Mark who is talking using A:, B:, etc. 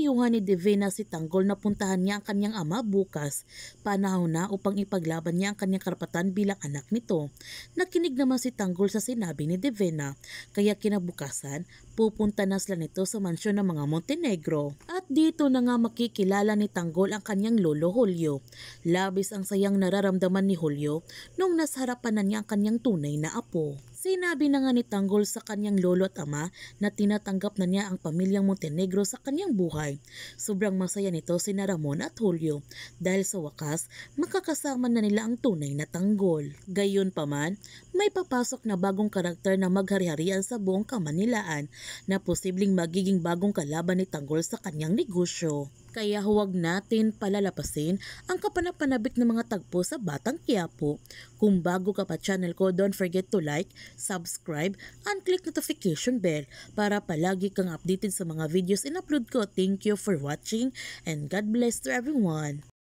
A: Pinayuhan ni Divina si Tanggol na puntahan niya ang kanyang ama bukas. Panahon na upang ipaglaban niya ang kanyang karapatan bilang anak nito. Nakinig naman si Tanggol sa sinabi ni Divina, kaya kinabukasan pupunta na sila nito sa mansyon ng mga Montenegro. At dito na nga makikilala ni Tanggol ang kanyang lolo Julio. Labis ang sayang nararamdaman ni Julio nung nasa harapan na niya ang kanyang tunay na apo. Sinabi na nga ni Tanggol sa kanyang lolo at ama na tinatanggap na niya ang pamilyang Montenegro sa kanyang buhay. Sobrang masaya nito sina Ramon at Julio dahil sa wakas makakasama na nila ang tunay na Tanggol. Gayunpaman, may papasok na bagong karakter na maghari-harian sa buong Kamanilaan na posibleng magiging bagong kalaban ni Tanggol sa kanyang negosyo. Kaya huwag natin palalapasin ang kapanapanabik ng mga tagpo sa Batang Quiapo. Kung bago ka pa channel ko, don't forget to like, subscribe, and click notification bell para palagi kang updated sa mga videos in-upload ko. Thank you for watching and God bless to everyone.